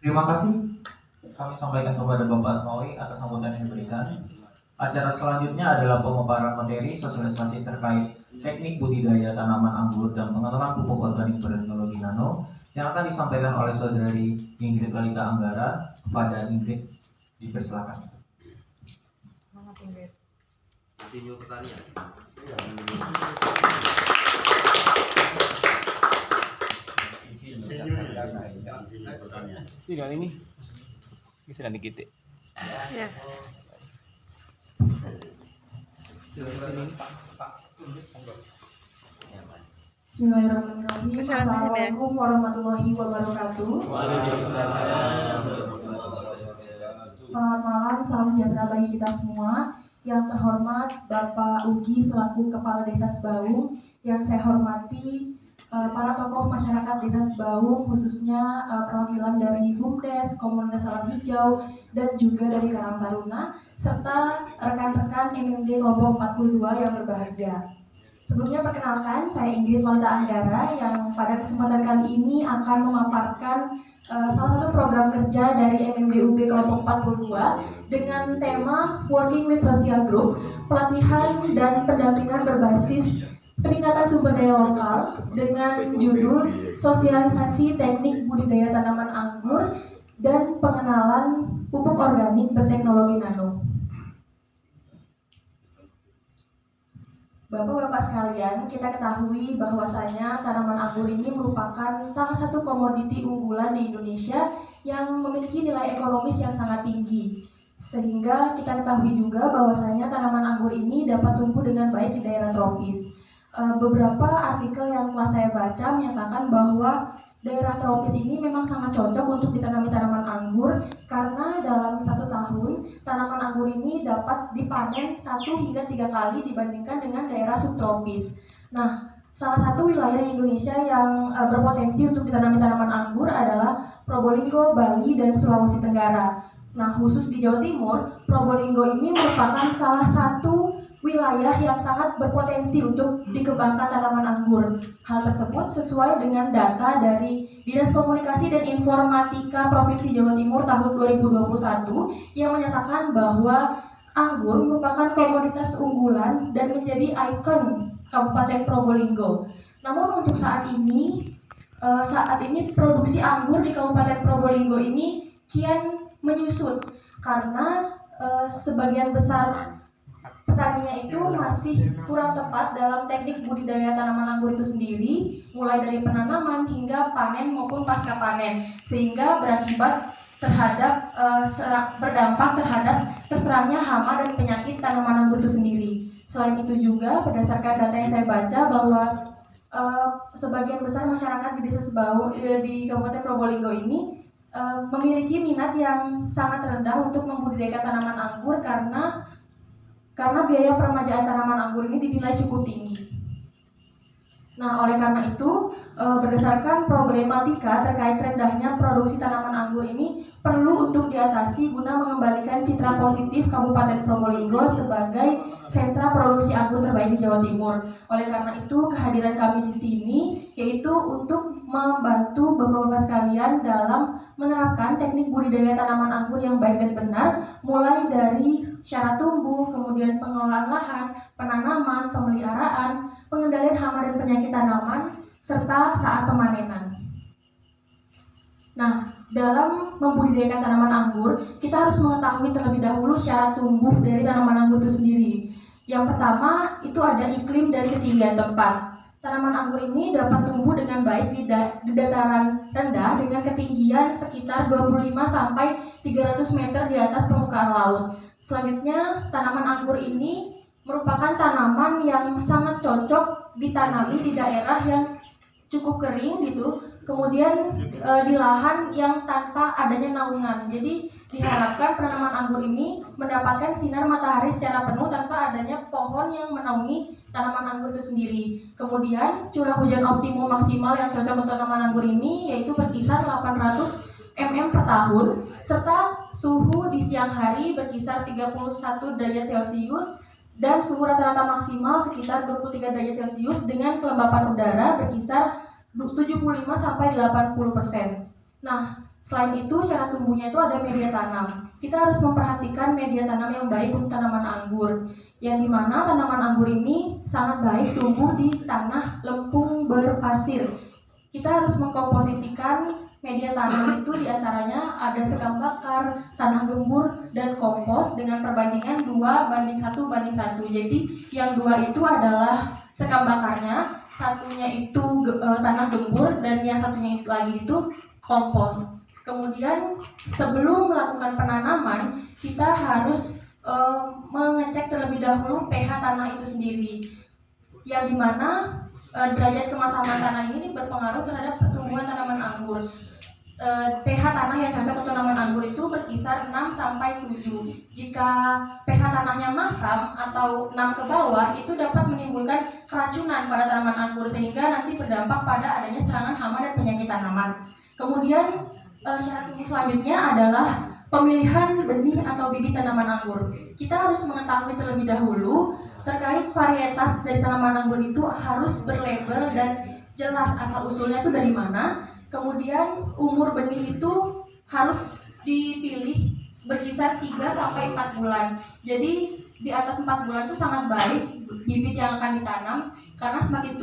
Terima kasih kami sampaikan kepada Bapak Asmawi atas sambutan yang diberikan. Acara selanjutnya adalah pemaparan materi sosialisasi terkait teknik budidaya tanaman anggur dan pengenalan pupuk organik berteknologi nano yang akan disampaikan oleh saudari Ingrid Lalita Anggara. Kepada Ingrid dipersilakan. Semangat Ingrid. Masih pertanian. Sih kali ini bisa dikit. Ya. Bismillahirrahmanirrahim. Assalamualaikum warahmatullahi wabarakatuh. Selamat malam, salam sejahtera bagi kita semua. Yang terhormat Bapak Ugi selaku Kepala Desa Sebaung, yang saya hormati para tokoh masyarakat Desa Sebaung, khususnya perwakilan dari BUMDes, Komunitas Alam Hijau, dan juga dari Karang Taruna, serta rekan-rekan MMD Kelompok 42 yang berbahagia. Sebelumnya perkenalkan, saya Ingrid Lalita Anggara yang pada kesempatan kali ini akan memaparkan salah satu program kerja dari MMDUB Kelompok 42 dengan tema Working with Social Group, pelatihan dan pendampingan berbasis peningkatan sumber daya lokal dengan judul Sosialisasi Teknik Budidaya Tanaman Anggur dan Pengenalan Pupuk Organik Berteknologi Nano. Bapak-bapak sekalian, kita ketahui bahwasanya tanaman anggur ini merupakan salah satu komoditi unggulan di Indonesia yang memiliki nilai ekonomis yang sangat tinggi. Sehingga kita ketahui juga bahwasanya tanaman anggur ini dapat tumbuh dengan baik di daerah tropis. Beberapa artikel yang telah saya baca menyatakan bahwa daerah tropis ini memang sangat cocok untuk ditanami tanaman anggur karena dalam 1 tahun tanaman anggur ini dapat dipanen 1 hingga 3 kali dibandingkan dengan daerah subtropis. Nah, salah satu wilayah di Indonesia yang berpotensi untuk ditanami tanaman anggur adalah Probolinggo, Bali, dan Sulawesi Tenggara. Nah, khusus di Jawa Timur, Probolinggo ini merupakan salah satu wilayah yang sangat berpotensi untuk dikembangkan tanaman anggur. Hal tersebut sesuai dengan data dari Dinas Komunikasi dan Informatika Provinsi Jawa Timur tahun 2021 yang menyatakan bahwa anggur merupakan komoditas unggulan dan menjadi ikon Kabupaten Probolinggo. Namun untuk saat ini produksi anggur di Kabupaten Probolinggo ini kian menyusut karena sebagian besar petaninya itu masih kurang tepat dalam teknik budidaya tanaman anggur itu sendiri, mulai dari penanaman hingga panen maupun pasca panen, sehingga berdampak terhadap terserangnya hama dan penyakit tanaman anggur itu sendiri. Selain itu juga berdasarkan data yang saya baca bahwa sebagian besar masyarakat di Desa Sebaung di Kabupaten Probolinggo ini memiliki minat yang sangat rendah untuk membudidayakan tanaman anggur karena biaya peremajaan tanaman anggur ini dinilai cukup tinggi. Nah, oleh karena itu, berdasarkan problematika terkait rendahnya produksi tanaman anggur ini perlu untuk diatasi guna mengembalikan citra positif Kabupaten Probolinggo sebagai sentra produksi anggur terbaik di Jawa Timur. Oleh karena itu, kehadiran kami di sini yaitu untuk membantu bapak-bapak sekalian dalam menerapkan teknik budidaya tanaman anggur yang baik dan benar, mulai dari syarat tumbuh, kemudian pengelolaan lahan, penanaman, pemeliharaan, pengendalian hama dan penyakit tanaman, serta saat pemanenan. Nah, dalam membudidayakan tanaman anggur, kita harus mengetahui terlebih dahulu syarat tumbuh dari tanaman anggur itu sendiri. Yang pertama, itu ada iklim dan ketinggian tempat. Tanaman anggur ini dapat tumbuh dengan baik di dataran rendah dengan ketinggian sekitar 25 sampai 300 meter di atas permukaan laut. Selanjutnya, tanaman anggur ini merupakan tanaman yang sangat cocok ditanami di daerah yang cukup kering gitu, kemudian di lahan yang tanpa adanya naungan. Jadi diharapkan penanaman anggur ini mendapatkan sinar matahari secara penuh tanpa adanya pohon yang menaungi tanaman anggur itu sendiri. Kemudian curah hujan optimum maksimal yang cocok untuk tanaman anggur ini yaitu berkisar 800 mm per tahun, serta suhu di siang hari berkisar 31 derajat Celcius dan suhu rata-rata maksimal sekitar 23 derajat Celcius dengan kelembapan udara berkisar 75 sampai 80%. Nah, Selain itu, syarat tumbuhnya itu ada media tanam. Kita harus memperhatikan media tanam yang baik untuk tanaman anggur, yang dimana tanaman anggur ini sangat baik tumbuh di tanah lempung berpasir. Kita harus mengkomposisikan media tanam itu diantaranya ada sekam bakar, tanah gembur, dan kompos dengan perbandingan 2:1:1. Jadi yang 2 itu adalah sekam bakarnya, satunya itu tanah gembur, dan yang satunya lagi itu kompos. Kemudian sebelum melakukan penanaman, kita harus mengecek terlebih dahulu pH tanah itu sendiri, yang dimana derajat kemasaman tanah ini berpengaruh terhadap pertumbuhan tanaman anggur. pH tanah yang cocok untuk tanaman anggur itu berkisar 6-7. Jika pH tanahnya masam atau 6 ke bawah, itu dapat menimbulkan keracunan pada tanaman anggur sehingga nanti berdampak pada adanya serangan hama dan penyakit tanaman. Kemudian syarat tumbuh selanjutnya adalah pemilihan benih atau bibit tanaman anggur. Kita harus mengetahui terlebih dahulu terkait varietas dari tanaman anggur itu harus berlabel dan jelas asal usulnya itu dari mana. Kemudian umur benih itu harus dipilih berkisar 3-4 bulan. Jadi di atas 4 bulan itu sangat baik bibit yang akan ditanam karena semakin